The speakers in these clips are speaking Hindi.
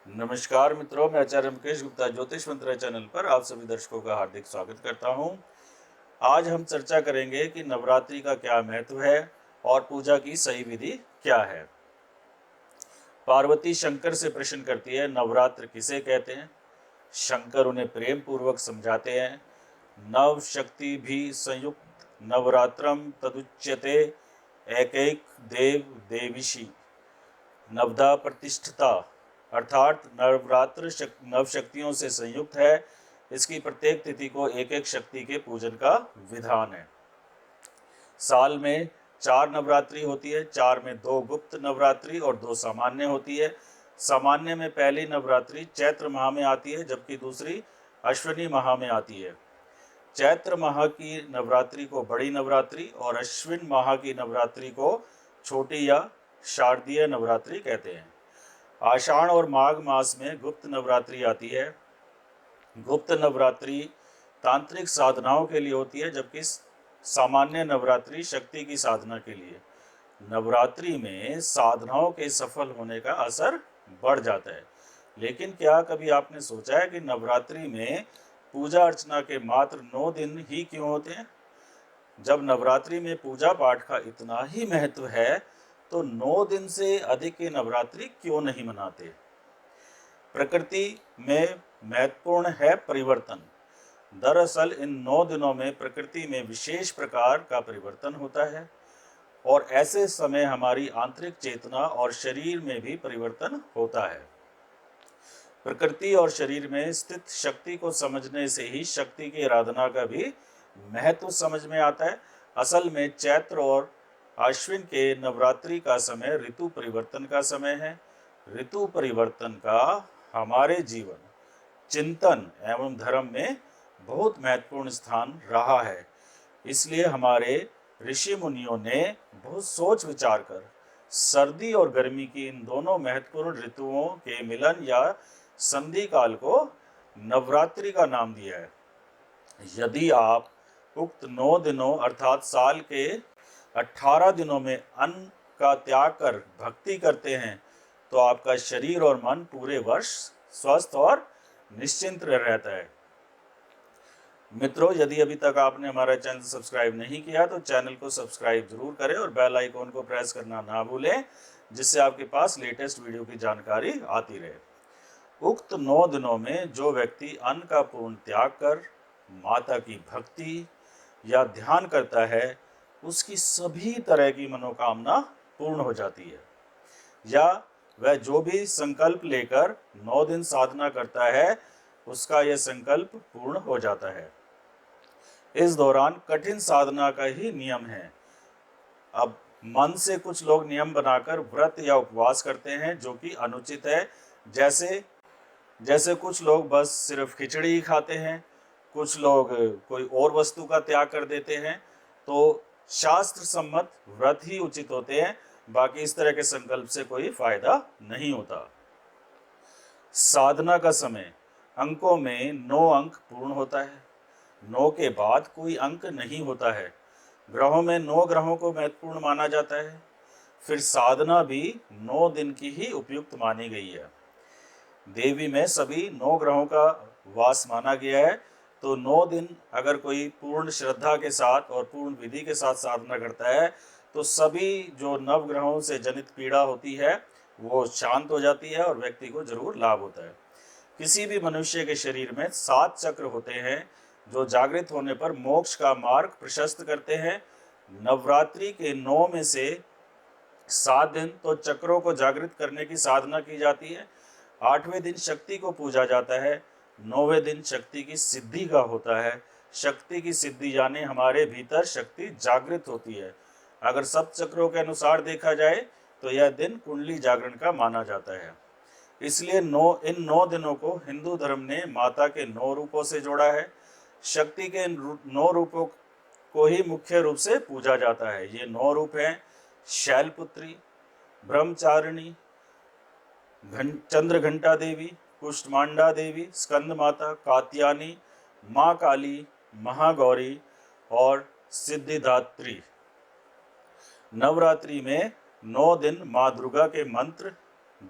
नमस्कार मित्रों, मैं आचार्य मुकेश गुप्ता ज्योतिष मंत्र चैनल पर आप सभी दर्शकों का हार्दिक स्वागत करता हूं। आज हम चर्चा करेंगे कि नवरात्रि का क्या महत्व है और पूजा की सही विधि क्या है। पार्वती शंकर से प्रश्न करती है, नवरात्र किसे कहते हैं? शंकर उन्हें प्रेम पूर्वक समझाते हैं, नव शक्ति भी संयुक्त नवरात्रम तदुच्यते एकैक देव देविशी नवदा प्रतिष्ठता, अर्थात नवरात्र नव शक्तियों से संयुक्त है। इसकी प्रत्येक तिथि को एक एक शक्ति के पूजन का विधान है। साल में 4 नवरात्रि होती है, 4 में 2 गुप्त नवरात्रि और 2 सामान्य होती है। सामान्य में पहली नवरात्रि चैत्र माह में आती है, जबकि दूसरी अश्विनी माह में आती है। चैत्र माह की नवरात्रि को बड़ी नवरात्रि और अश्विन माह की नवरात्रि को छोटी या शारदीय नवरात्रि कहते हैं। आषाढ़ और माघ मास में गुप्त नवरात्रि आती है। गुप्त नवरात्रि तांत्रिक साधनाओं के लिए होती है, जबकि सामान्य नवरात्रि शक्ति की साधना के लिए। नवरात्रि में साधनाओं के सफल होने का असर बढ़ जाता है। लेकिन क्या कभी आपने सोचा है कि नवरात्रि में पूजा अर्चना के मात्र 9 दिन ही क्यों होते हैं? जब नवरात्रि में पूजा पाठ का इतना ही महत्व है, तो 9 दिन से अधिक की नवरात्रि क्यों नहीं मनाते? प्रकृति में महत्वपूर्ण है परिवर्तन। दरअसल इन 9 दिनों में प्रकृति में विशेष प्रकार का परिवर्तन होता है और ऐसे समय हमारी आंतरिक चेतना और शरीर में भी परिवर्तन होता है। प्रकृति और शरीर में स्थित शक्ति को समझने से ही शक्ति की आराधना का भी महत्व समझ में आता है। असल में चैत्र और अश्विन के नवरात्रि का समय ऋतु परिवर्तन का समय है। ऋतु परिवर्तन का हमारे जीवन, चिंतन एवं धर्म में बहुत महत्वपूर्ण स्थान रहा है। इसलिए हमारे ऋषि मुनियों ने बहुत सोच विचार कर सर्दी और गर्मी की इन दोनों महत्वपूर्ण ऋतुओं के मिलन या संधि काल को नवरात्रि का नाम दिया है। यदि आप उक्त 9 दिनों अर्थात साल के 18 दिनों में अन्न का त्याग कर भक्ति करते हैं, तो आपका शरीर और मन पूरे वर्ष स्वस्थ और निश्चिंत रहता है। मित्रों, यदि अभी तक आपने हमारा चैनल सब्सक्राइब नहीं किया तो चैनल को सब्सक्राइब जरूर करें और बेल आइकॉन को प्रेस करना ना भूलें, जिससे आपके पास लेटेस्ट वीडियो की जानकारी आती रहे। उक्त 9 दिनों में जो व्यक्ति अन्न का पूर्ण त्याग कर माता की भक्ति या ध्यान करता है, उसकी सभी तरह की मनोकामना पूर्ण हो जाती है। या वह जो भी संकल्प लेकर 9 दिन साधना करता है, उसका यह संकल्प पूर्ण हो जाता है। इस दौरान कठिन साधना का ही नियम है। अब मन से कुछ लोग नियम बनाकर व्रत या उपवास करते हैं, जो कि अनुचित है। जैसे कुछ लोग बस सिर्फ खिचड़ी ही खाते हैं, कुछ लोग कोई और वस्तु का त्याग कर देते हैं। तो शास्त्र सम्मत व्रत ही उचित होते हैं, बाकी इस तरह के संकल्प से कोई फायदा नहीं होता। साधना का समय अंकों में 9 अंक पूर्ण होता है। 9 के बाद कोई अंक नहीं होता है। ग्रहों में 9 ग्रहों को महत्वपूर्ण माना जाता है। फिर साधना भी 9 दिन की ही उपयुक्त मानी गई है। देवी में सभी 9 ग्रहों का वास माना गया है। तो 9 दिन अगर कोई पूर्ण श्रद्धा के साथ और पूर्ण विधि के साथ साधना करता है, तो सभी जो नवग्रहों से जनित पीड़ा होती है वो शांत हो जाती है और व्यक्ति को जरूर लाभ होता है। किसी भी मनुष्य के शरीर में 7 चक्र होते हैं, जो जागृत होने पर मोक्ष का मार्ग प्रशस्त करते हैं। नवरात्रि के 9 में से 7 दिन तो चक्रों को जागृत करने की साधना की जाती है। 8वें दिन शक्ति को पूजा जाता है। 9वें दिन शक्ति की सिद्धि का होता है। शक्ति की सिद्धि यानी हमारे भीतर शक्ति जागृत होती है। अगर सब चक्रों के अनुसार देखा जाए तो यह दिन कुंडली जागरण का माना जाता है। इसलिए इन 9 दिनों को हिंदू धर्म ने माता के 9 रूपों से जोड़ा है। शक्ति के 9 रूपों को ही मुख्य रूप से पूजा जाता है। ये 9 रूप हैं: शैलपुत्री, ब्रह्मचारिणी, चंद्रघंटा देवी, कुष्मांडा देवी, स्कंद माता, कात्यायनी, माँ काली, महागौरी और सिद्धिदात्री। नवरात्रि में 9 दिन माँ दुर्गा के मंत्र,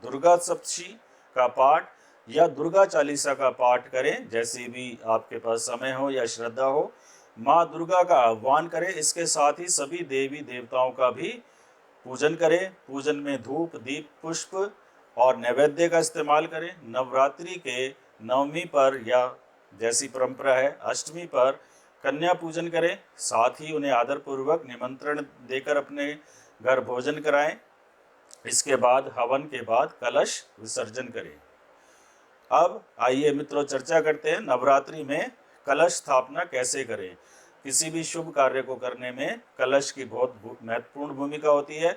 दुर्गा सप्तशी का पाठ या दुर्गा चालीसा का पाठ करें, जैसे भी आपके पास समय हो या श्रद्धा हो। माँ दुर्गा का आह्वान करें। इसके साथ ही सभी देवी देवताओं का भी पूजन करें। पूजन में धूप, दीप, पुष्प और नैवेद्य का इस्तेमाल करें। नवरात्रि के नवमी पर या जैसी परंपरा है अष्टमी पर कन्या पूजन करें। साथ ही उन्हें आदरपूर्वक निमंत्रण देकर अपने घर भोजन कराएं। इसके बाद हवन के बाद कलश विसर्जन करें। अब आइए मित्रों चर्चा करते हैं नवरात्रि में कलश स्थापना कैसे करें। किसी भी शुभ कार्य को करने में कलश की बहुत महत्वपूर्ण भूमिका होती है।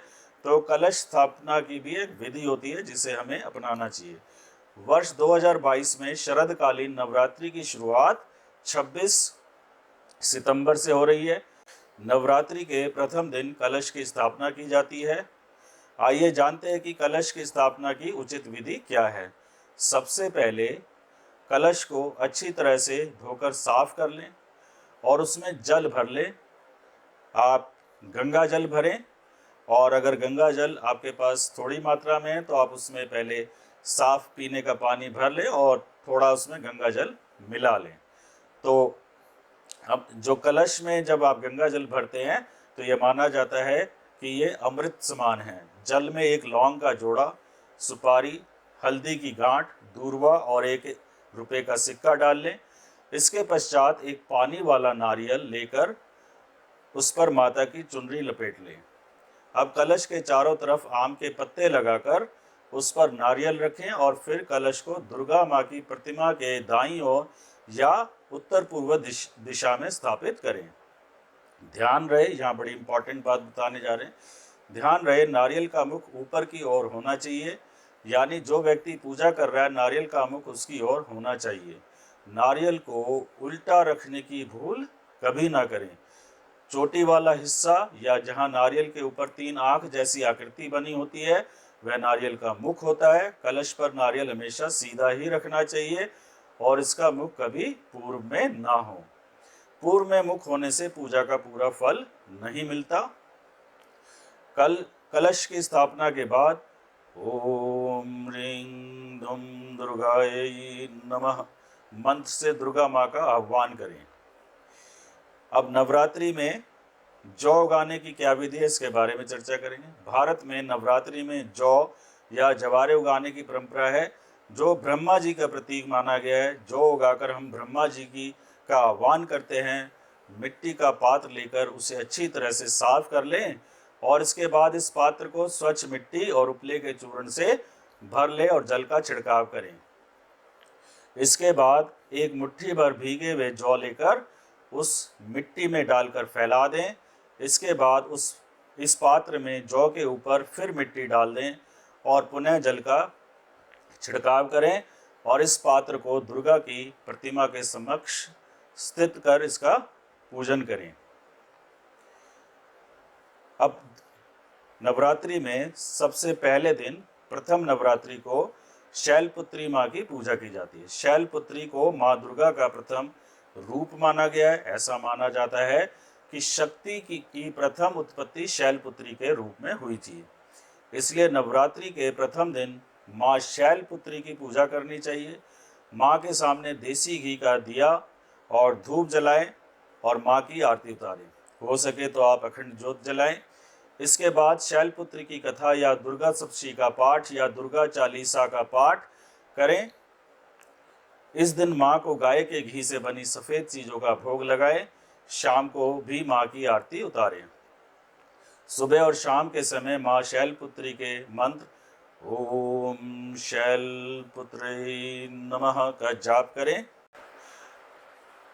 तो कलश स्थापना की भी एक विधि होती है जिसे हमें अपनाना चाहिए। वर्ष 2022 में शरदकालीन नवरात्रि की शुरुआत 26 सितंबर से हो रही है। नवरात्रि के प्रथम दिन कलश की स्थापना की जाती है। आइए जानते हैं कि कलश की स्थापना की उचित विधि क्या है। सबसे पहले कलश को अच्छी तरह से धोकर साफ कर लें और उसमें जल भर लें। आप गंगा जल भरें और अगर गंगा जल आपके पास थोड़ी मात्रा में है तो आप उसमें पहले साफ पीने का पानी भर लें और थोड़ा उसमें गंगा जल मिला लें। तो अब जो कलश में जब आप गंगा जल भरते हैं तो ये माना जाता है कि ये अमृत समान है। जल में एक लौंग का जोड़ा, सुपारी, हल्दी की गांठ, दूर्वा और 1 रुपये का सिक्का डाल लें। इसके पश्चात एक पानी वाला नारियल लेकर उस पर माता की चुनरी लपेट लें। अब कलश के चारों तरफ आम के पत्ते लगाकर उस पर नारियल रखें और फिर कलश को दुर्गा माँ की प्रतिमा के दाईं ओर या उत्तर पूर्व दिशा में स्थापित करें। ध्यान रहे, यहाँ बड़ी इंपॉर्टेंट बात बताने जा रहे हैं। ध्यान रहे नारियल का मुख ऊपर की ओर होना चाहिए, यानी जो व्यक्ति पूजा कर रहा है नारियल का मुख उसकी ओर होना चाहिए। नारियल को उल्टा रखने की भूल कभी ना करें। चोटी वाला हिस्सा या जहां नारियल के ऊपर 3 आंख जैसी आकृति बनी होती है वह नारियल का मुख होता है। कलश पर नारियल हमेशा सीधा ही रखना चाहिए और इसका मुख कभी पूर्व में ना हो। पूर्व में मुख होने से पूजा का पूरा फल नहीं मिलता। कलश की स्थापना के बाद ओम ह्रीं धुम दुर्गायै नमः मंत्र से दुर्गा माँ का आह्वान करें। अब नवरात्रि में जौ उगाने की क्या विधि है इसके बारे में चर्चा करेंगे। भारत में नवरात्रि में जौ या जवारे उगाने की परंपरा है जो ब्रह्मा जी का प्रतीक माना गया है। जौ उगाकर हम ब्रह्मा जी की का आह्वान करते हैं। मिट्टी का पात्र लेकर उसे अच्छी तरह से साफ कर लें और इसके बाद इस पात्र को स्वच्छ मिट्टी और उपले के चूर्ण से भर लें और जल का छिड़काव करें। इसके बाद एक मुट्ठी भर भीगे हुए जौ लेकर उस मिट्टी में डालकर फैला दें। इसके बाद इस पात्र में जौ के ऊपर फिर मिट्टी डाल दें और पुनः जल का छिड़काव करें और इस पात्र को दुर्गा की प्रतिमा के समक्ष स्थित कर इसका पूजन करें। अब नवरात्रि में सबसे पहले दिन प्रथम नवरात्रि को शैलपुत्री माँ की पूजा की जाती है। शैलपुत्री को माँ दुर्गा का प्रथम रूप माना गया है। ऐसा माना जाता है कि शक्ति की प्रथम उत्पत्ति शैलपुत्री के रूप में हुई थी। इसलिए नवरात्रि के प्रथम दिन माँ शैलपुत्री की पूजा करनी चाहिए। माँ के सामने देसी घी का दिया और धूप जलाएं और माँ की आरती उतारें। हो सके तो आप अखंड ज्योत जलाएं। इसके बाद शैलपुत्री की कथा या दुर्गा सप्तशती का पाठ या दुर्गा चालीसा का पाठ करें। इस दिन माँ को गाय के घी से बनी सफ़ेद चीज़ों का भोग लगाएं। शाम को भी माँ की आरती उतारें। सुबह और शाम के समय माँ शैलपुत्री के मंत्र ओम शैलपुत्रै नमः का जाप करें।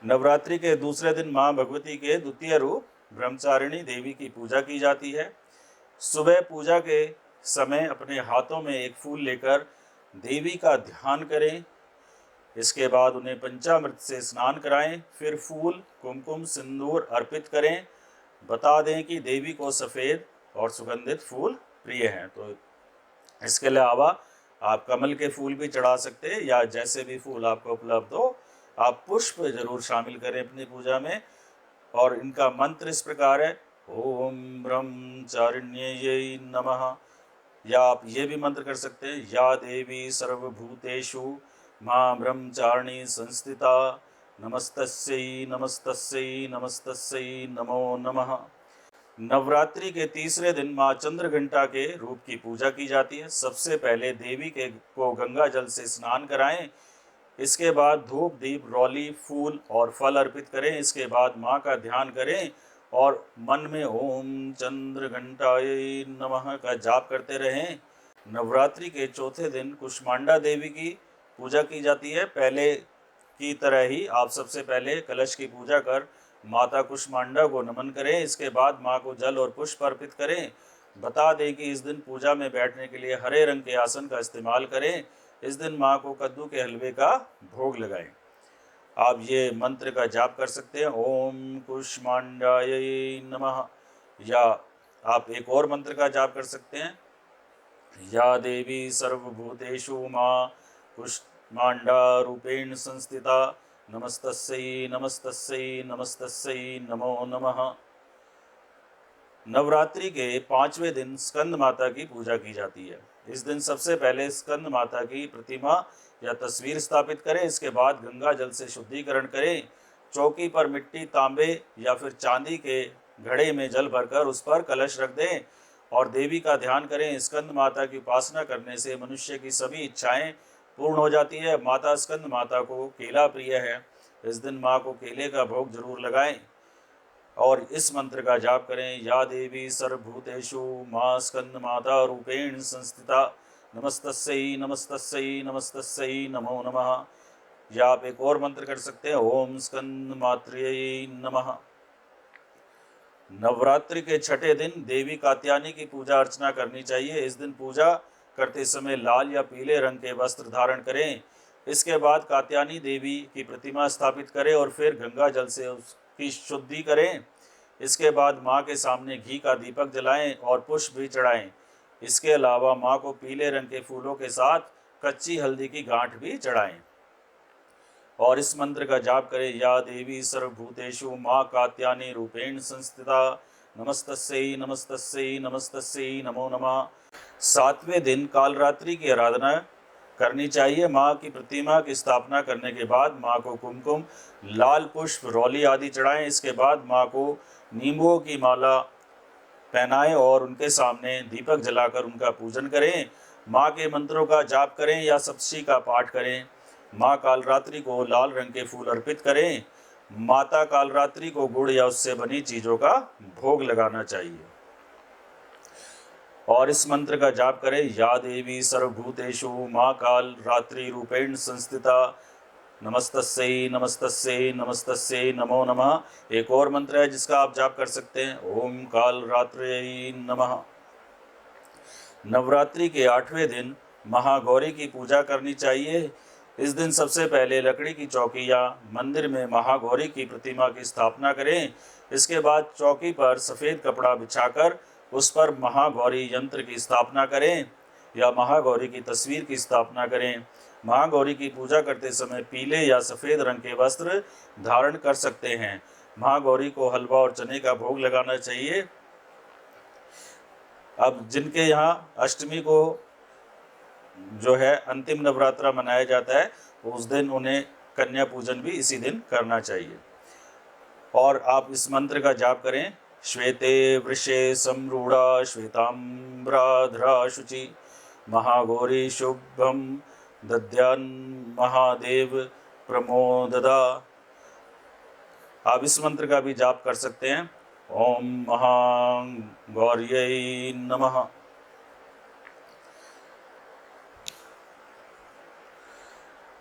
नवरात्रि के दूसरे दिन माँ भगवती के द्वितीय रूप ब्रह्मचारिणी देवी की पूजा की जाती है। सुबह पूजा के समय अपने हाथों में एक फूल लेकर देवी का ध्यान करें। इसके बाद उन्हें पंचामृत से स्नान कराएं। फिर फूल, कुमकुम, सिंदूर अर्पित करें। बता दें कि देवी को सफ़ेद और सुगंधित फूल प्रिय हैं। तो इसके अलावा आप कमल के फूल भी चढ़ा सकते हैं या जैसे भी फूल आपको उपलब्ध हो। आप पुष्प जरूर शामिल करें अपनी पूजा में। और इनका मंत्र इस प्रकार है ओम ब्रह्मचारिण्यै नमः। या आप ये भी मंत्र कर सकते हैं, या देवी सर्वभूतेषु मां ब्रह्मचारिणी संस्थिता नमस्तस्यै नमस्तस्यै नमस्तस्यै नमो नमः। नवरात्रि के तीसरे दिन माँ चंद्रघंटा के रूप की पूजा की जाती है। सबसे पहले देवी के को गंगा जल से स्नान कराएं। इसके बाद धूप दीप रौली फूल और फल अर्पित करें। इसके बाद माँ का ध्यान करें और मन में ओम चंद्रघंटाय नमः का जाप करते रहें। नवरात्रि के चौथे दिन कुष्मांडा देवी की पूजा की जाती है। पहले की तरह ही आप सबसे पहले कलश की पूजा कर माता कुष्मांडा को नमन करें। इसके बाद माँ को जल और पुष्प अर्पित करें। बता दें कि इस दिन पूजा में बैठने के लिए हरे रंग के आसन का इस्तेमाल करें। इस दिन माँ को कद्दू के हलवे का भोग लगाएं। आप ये मंत्र का जाप कर सकते हैं, ओम कुष्मांडाय नमः। या आप एक और मंत्र का जाप कर सकते हैं, या देवी सर्वभूतेषु माँ कुष्मांडा रूपेण संस्थिता नमस्तस्यै नमस्तस्यै नमस्तस्यै नमो नमः। नवरात्रि के 5वें दिन स्कंद माता की पूजा की जाती है। इस दिन सबसे पहले स्कंद माता की प्रतिमा या तस्वीर स्थापित करें। इसके बाद गंगा जल से शुद्धिकरण करें। चौकी पर मिट्टी, तांबे या फिर चांदी के घड़े में जल भरकर उस पर कलश रख दें और देवी का ध्यान करें। स्कंद माता की उपासना करने से मनुष्य की सभी इच्छाएं पूर्ण हो जाती है। माता स्कंद माता को केला प्रिय है। इस दिन माँ को केले का भोग जरूर लगाएं और इस मंत्र का जाप करें, या देवी सर्वभूतेषु मां स्कंद माता रूपेण संस्थिता नमस्तस्यै नमस्तस्यै नमस्तस्यै नमो नमः। या आप एक और मंत्र कर सकते हैं, ओम स्कंद मात्र्यै नमः। नवरात्रि के छठे दिन देवी कात्यायनी की पूजा अर्चना करनी चाहिए। इस दिन पूजा करते समय लाल या पीले रंग के वस्त्र धारण करें। इसके बाद कात्यायनी देवी की प्रतिमा स्थापित करें और फिर गंगा जल से उसकी शुद्धि करें। इसके बाद माँ के सामने घी का दीपक जलाएं और पुष्प भी चढ़ाएं। इसके अलावा माँ को पीले रंग के फूलों के साथ कच्ची हल्दी की गांठ भी चढ़ाएं और इस मंत्र का जाप करें, या देवी सर्वभूतेषु माँ कात्यायनी रूपेण संस्थिता नमस्तस्यै नमस्तस्यै नमस्तस्यै नमो नमः। 7वें दिन कालरात्रि की आराधना करनी चाहिए। माँ की प्रतिमा की स्थापना करने के बाद माँ को कुमकुम, लाल पुष्प, रौली आदि चढ़ाएं। इसके बाद माँ को नींबुओं की माला पहनाएं और उनके सामने दीपक जलाकर उनका पूजन करें। माँ के मंत्रों का जाप करें या सप्तशती का पाठ करें। माँ कालरात्रि को लाल रंग के फूल अर्पित करें। माता कालरात्रि को गुड़ या उससे बनी चीजों का भोग लगाना चाहिए और इस मंत्र का जाप करें, या देवी सर्वभूतेषु माँ कालरात्रि रूपेण संस्थिता नमस्तस्यै नमस्तस्यै नमस्तस्यै नमो नमः। एक और मंत्र है जिसका आप जाप कर सकते हैं, ओम कालरात्र्यै नमः। नवरात्रि के 8वें दिन महागौरी की पूजा करनी चाहिए। इस दिन सबसे पहले लकड़ी की चौकी या मंदिर में महागौरी की प्रतिमा की स्थापना करें। इसके बाद चौकी पर सफ़ेद कपड़ा बिछाकर उस पर महागौरी यंत्र की स्थापना करें या महागौरी की तस्वीर की स्थापना करें। महागौरी की पूजा करते समय पीले या सफ़ेद रंग के वस्त्र धारण कर सकते हैं। महागौरी को हलवा और चने का भोग लगाना चाहिए। अब जिनके यहाँ अष्टमी को जो है अंतिम नवरात्रा मनाया जाता है, उस दिन उन्हें कन्या पूजन भी इसी दिन करना चाहिए और आप इस मंत्र का जाप करें, श्वेते वृषे सम्रूढ़ा श्वेताम्बराधरा शुचि महागौरी शुभम दद्यान महादेव प्रमोददा। आप इस मंत्र का भी जाप कर सकते हैं, ओम महागौर्यै नमः।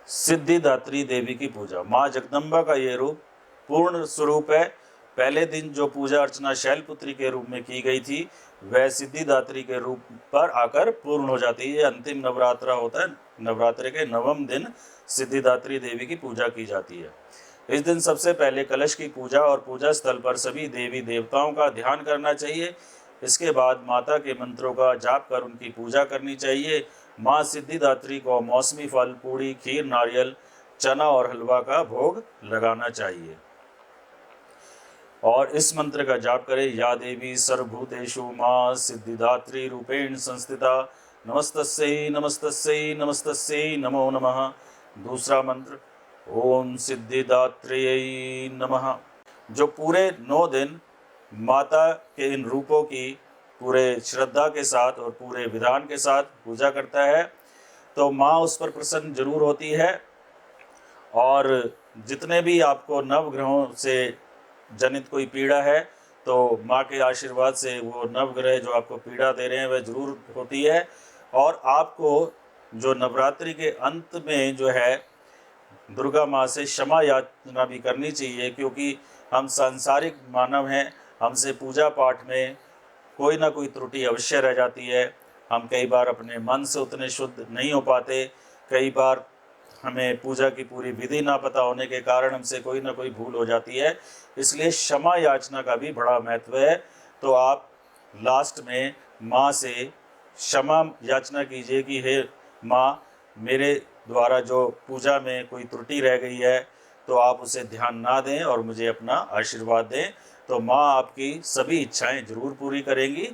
सिद्धिदात्री देवी की पूजा। माँ जगदम्बा का ये रूप पूर्ण स्वरूप है। पहले दिन जो पूजा अर्चना शैलपुत्री के रूप में की गई थी वह सिद्धिदात्री के रूप पर आकर पूर्ण हो जाती है। अंतिम नवरात्रा होता है, नवरात्रे के 9वें दिन सिद्धिदात्री देवी की पूजा की जाती है। इस दिन सबसे पहले कलश की पूजा और पूजा स्थल पर सभी देवी देवताओं का ध्यान करना चाहिए। इसके बाद माता के मंत्रों का जाप कर उनकी पूजा करनी चाहिए। माँ सिद्धिदात्री को मौसमी फल, पूड़ी, खीर, नारियल, चना और हलवा का भोग लगाना चाहिए। और इस मंत्र का जाप करें, या देवी सर्वभूतेषु मां सिद्धिदात्री रूपेण संस्थिता नमस्तस्यै नमस्तस्यै नमस्तस्यै नमो नमः। दूसरा मंत्र, ओम सिद्धिदात्र्यै नमः। जो पूरे 9 दिन माता के इन रूपों की पूरे श्रद्धा के साथ और पूरे विधान के साथ पूजा करता है तो माँ उस पर प्रसन्न जरूर होती है। और जितने भी आपको नवग्रहों से जनित कोई पीड़ा है तो माँ के आशीर्वाद से वो नवग्रह जो आपको पीड़ा दे रहे हैं वह जरूर होती है। और आपको जो नवरात्रि के अंत में जो है दुर्गा माँ से क्षमा याचना भी करनी चाहिए, क्योंकि हम सांसारिक मानव हैं, हमसे पूजा पाठ में कोई ना कोई त्रुटि अवश्य रह जाती है। हम कई बार अपने मन से उतने शुद्ध नहीं हो पाते, कई बार हमें पूजा की पूरी विधि ना पता होने के कारण हमसे कोई ना कोई भूल हो जाती है। इसलिए क्षमा याचना का भी बड़ा महत्व है। तो आप लास्ट में माँ से क्षमा याचना कीजिए कि हे माँ, मेरे द्वारा जो पूजा में कोई त्रुटि रह गई है तो आप उसे ध्यान ना दें और मुझे अपना आशीर्वाद दें। तो माँ आपकी सभी इच्छाएं जरूर पूरी करेंगी।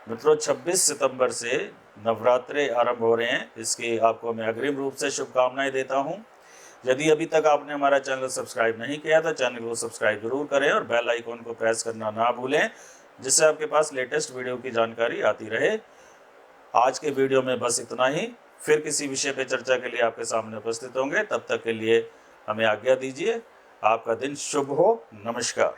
मित्रों, 26 सितंबर से नवरात्रे आरंभ हो रहे हैं, इसकी आपको मैं अग्रिम रूप से शुभकामनाएं देता हूं। यदि अभी तक आपने हमारा चैनल सब्सक्राइब नहीं किया तो चैनल को सब्सक्राइब जरूर करें और बेल आइकन को प्रेस करना ना भूलें, जिससे आपके पास लेटेस्ट वीडियो की जानकारी आती रहे। आज के वीडियो में बस इतना ही। फिर किसी विषय पर चर्चा के लिए आपके सामने उपस्थित होंगे। तब तक के लिए हमें आज्ञा दीजिए। आपका दिन शुभ हो। नमस्कार।